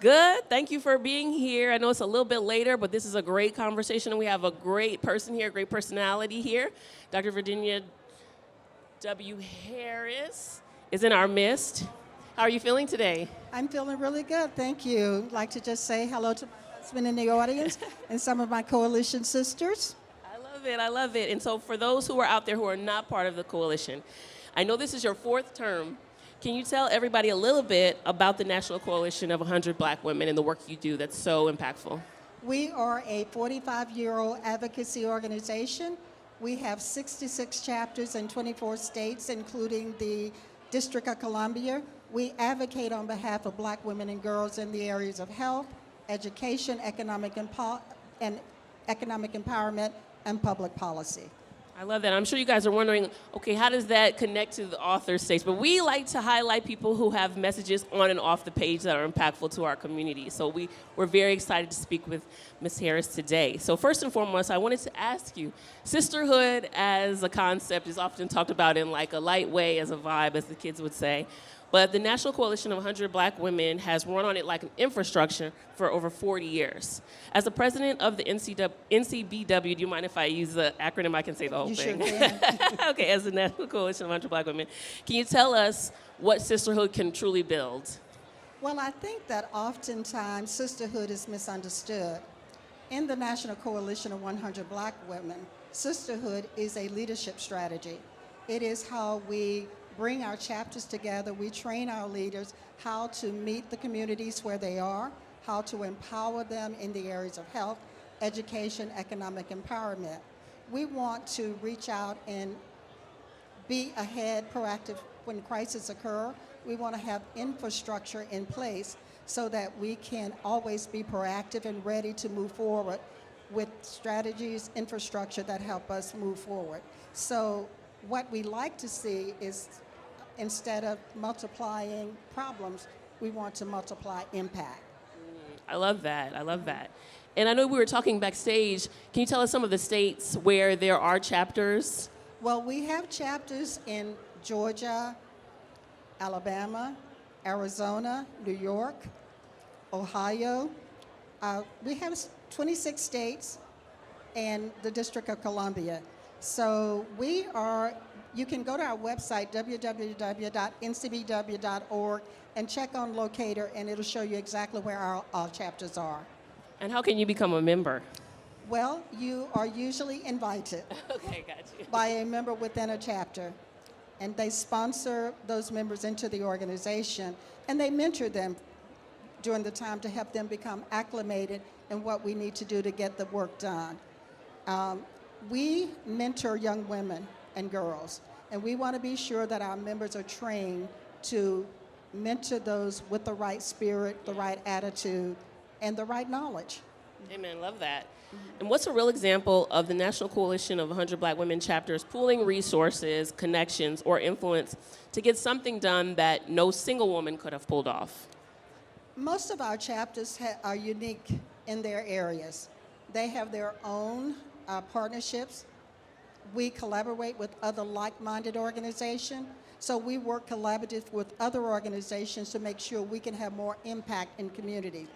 Good. Thank you for being here. I know it's a little bit later, but this is a great conversation, and we have a great person here, a great personality here. Dr. Virginia W. Harris is in our midst. How are you feeling today? I'm feeling really good, thank you. I'd like to just say hello to my husband in the audience and some of my coalition sisters. I love it. I love it. And so, for those who are out there who are not part of the coalition, I know this is your fourth term. Can you tell everybody a little bit about the National Coalition of 100 Black Women and the work you do that's so impactful? We are a 45-year-old advocacy organization. We have 66 chapters in 24 states, including the District of Columbia. We advocate on behalf of Black women and girls in the areas of health, education, economic empowerment, and public policy. I love that. I'm sure you guys are wondering, okay, how does that connect to the author stage? But we like to highlight people who have messages on and off the page that are impactful to our community. So we're very excited to speak with Ms. Harris today. So first and foremost, I wanted to ask you, sisterhood as a concept is often talked about in like a light way, as a vibe, as the kids would say. But the National Coalition of 100 Black Women has run on it like an infrastructure for over 40 years. As the president of the NCBW, do you mind if I use the acronym? I can say the whole You thing. sure can. Okay, as the National Coalition of 100 Black Women, can you tell us what sisterhood can truly build? Well, I think that oftentimes sisterhood is misunderstood. In the National Coalition of 100 Black Women, sisterhood is a leadership strategy. It is how we bring our chapters together. We train our leaders how to meet the communities where they are, how to empower them in the areas of health, education, economic empowerment. We want to reach out and be ahead, proactive when crises occur. We want to have infrastructure in place so that we can always be proactive and ready to move forward with strategies, infrastructure that help us move forward. So what we like to see is, instead of multiplying problems, we want to multiply impact. I love that. I love that. And I know we were talking backstage. Can you tell us some of the states where there are chapters? Well, we have chapters in Georgia, Alabama, Arizona, New York, Ohio. We have 26 states and the District of Columbia. So you can go to our website, www.ncbw.org, and check on locator, and it'll show you exactly where our chapters are. And how can you become a member? Well, you are usually invited Okay, got you. by a member within a chapter, and they sponsor those members into the organization, and they mentor them during the time to help them become acclimated in what we need to do to get the work done. We mentor young women and girls, and we want to be sure that our members are trained to mentor those with the right spirit, the right attitude, and the right knowledge. Amen. Love that. And what's a real example of the National Coalition of 100 Black Women chapters pooling resources, connections, or influence to get something done that no single woman could have pulled off? Most of our chapters are unique in their areas. They have their own partnerships. We collaborate with other like-minded organizations. So we work collaboratively with other organizations to make sure we can have more impact in community.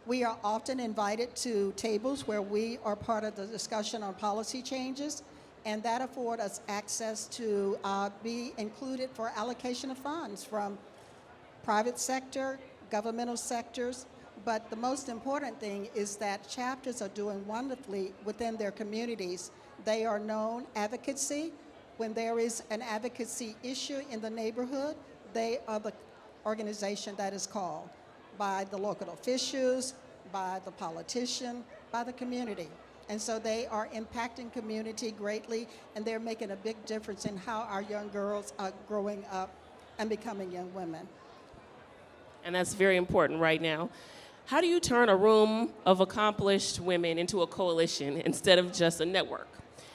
We are often invited to tables where we are part of the discussion on policy changes, and that affords us access to be included for allocation of funds from private sector, governmental sectors. But the most important thing is that chapters are doing wonderfully within their communities. They are known advocacy. When there is an advocacy issue in the neighborhood, they are the organization that is called by the local officials, by the politician, by the community. And so they are impacting community greatly, and they're making a big difference in how our young girls are growing up and becoming young women. And that's very important right now. How do you turn a room of accomplished women into a coalition instead of just a network?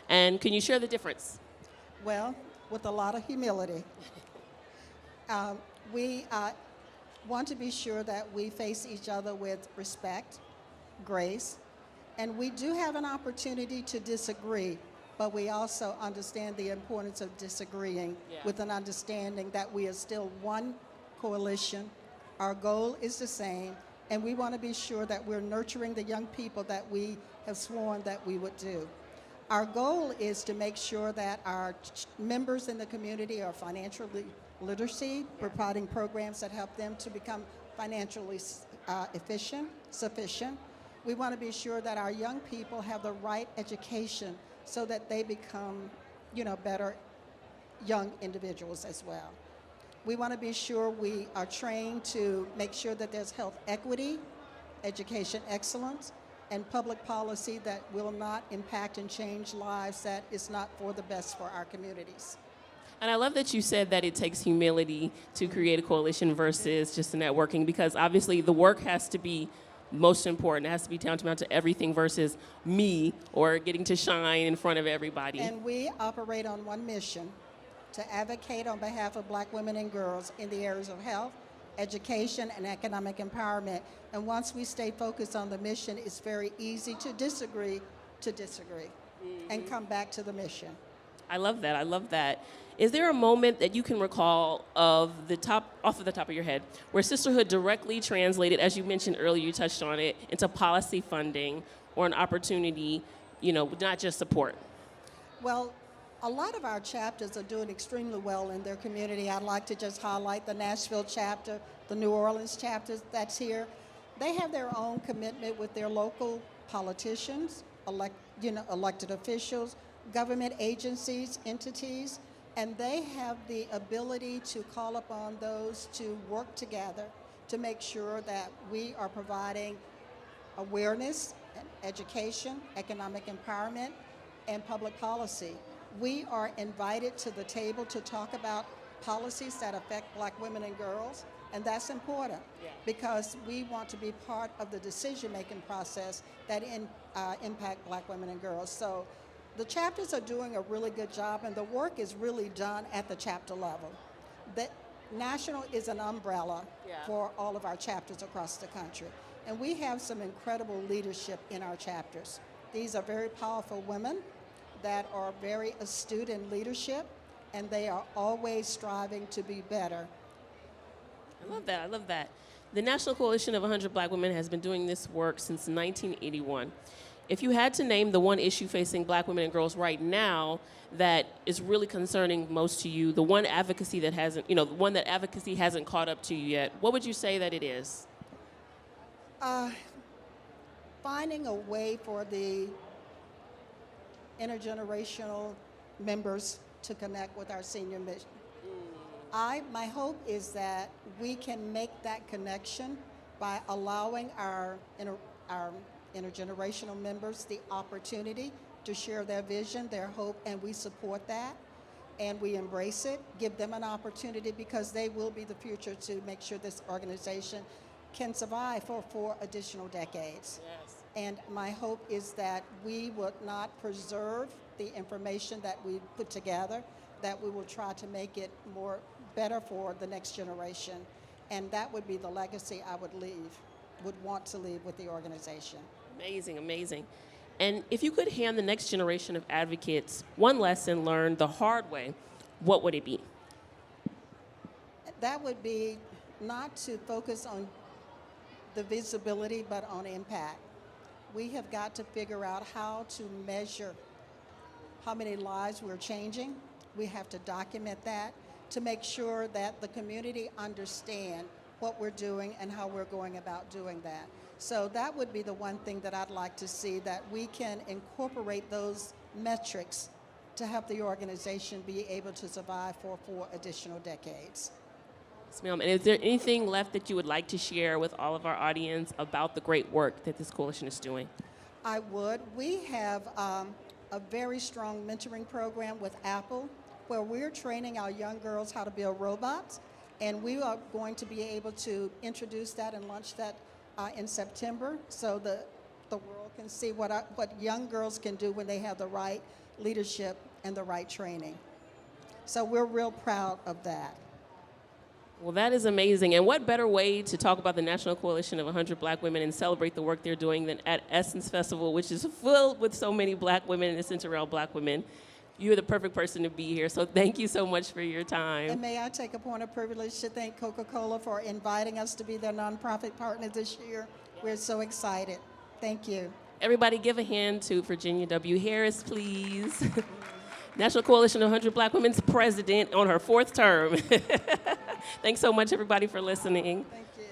And can you share the difference? Well, with a lot of humility. We want to be sure that we face each other with respect, grace, and we do have an opportunity to disagree, but we also understand the importance of disagreeing with an understanding that we are still one coalition. Our goal is the same, And we want to be sure that we're nurturing the young people that we have sworn that we would do. Our goal is to make sure that our members in the community are financially literacy, providing programs that help them to become financially sufficient. We want to be sure that our young people have the right education so that they become, better young individuals as well. We want to be sure we are trained to make sure that there's health equity, education excellence, and public policy that will not impact and change lives that is not for the best for our communities. And I love that you said that it takes humility to create a coalition versus just networking, because obviously the work has to be most important. It has to be tantamount to everything versus me or getting to shine in front of everybody. And we operate on one mission: to advocate on behalf of Black women and girls in the areas of health, education, and economic empowerment. And once we stay focused on the mission, it's very easy to disagree, and come back to the mission. I love that. I love that. Is there a moment that you can recall off the top of your head where Sisterhood directly translated, as you mentioned earlier, you touched on it, into policy funding or an opportunity, not just support? Well, a lot of our chapters are doing extremely well in their community. I'd like to just highlight the Nashville chapter, the New Orleans chapter that's here. They have their own commitment with their local politicians, elected officials, government agencies, entities, and they have the ability to call upon those to work together to make sure that we are providing awareness, education, economic empowerment, and public policy. We are invited to the table to talk about policies that affect Black women and girls, and that's important because we want to be part of the decision-making process that impact Black women and girls. So the chapters are doing a really good job, and the work is really done at the chapter level. The national is an umbrella for all of our chapters across the country, and we have some incredible leadership in our chapters. These are very powerful women that are very astute in leadership, and they are always striving to be better. I love that. I love that. The National Coalition of 100 Black Women has been doing this work since 1981. If you had to name the one issue facing Black women and girls right now that is really concerning most to you, the one advocacy that hasn't, the one that advocacy hasn't caught up to you yet, what would you say that it is? Finding a way for the intergenerational members to connect with our senior mission. My hope is that we can make that connection by allowing our intergenerational members the opportunity to share their vision, their hope, and we support that, and we embrace it, give them an opportunity because they will be the future to make sure this organization can survive for 4 additional decades. Yes. And my hope is that we would not preserve the information that we put together, that we will try to make it better for the next generation. And that would be the legacy I would want to leave with the organization. Amazing, amazing. And if you could hand the next generation of advocates one lesson learned the hard way, what would it be? That would be not to focus on the visibility, but on impact. We have got to figure out how to measure how many lives we're changing. We have to document that to make sure that the community understand what we're doing and how we're going about doing that. So that would be the one thing that I'd like to see, that we can incorporate those metrics to help the organization be able to survive for 4 additional decades. Yes, ma'am. And is there anything left that you would like to share with all of our audience about the great work that this coalition is doing? I would. We have a very strong mentoring program with Apple where we're training our young girls how to build robots, and we are going to be able to introduce that and launch that in September so the world can see what young girls can do when they have the right leadership and the right training. So we're real proud of that. Well, that is amazing. And what better way to talk about the National Coalition of 100 Black Women and celebrate the work they're doing than at Essence Festival, which is filled with so many Black women and the Centerell Black women. you're the perfect person to be here. So thank you so much for your time. And may I take a point of privilege to thank Coca-Cola for inviting us to be their nonprofit partner this year. We're so excited. Thank you. Everybody give a hand to Virginia W. Harris, please. National Coalition of 100 Black Women's president on her 4th term. Thanks so much, everybody, for listening. Thank you.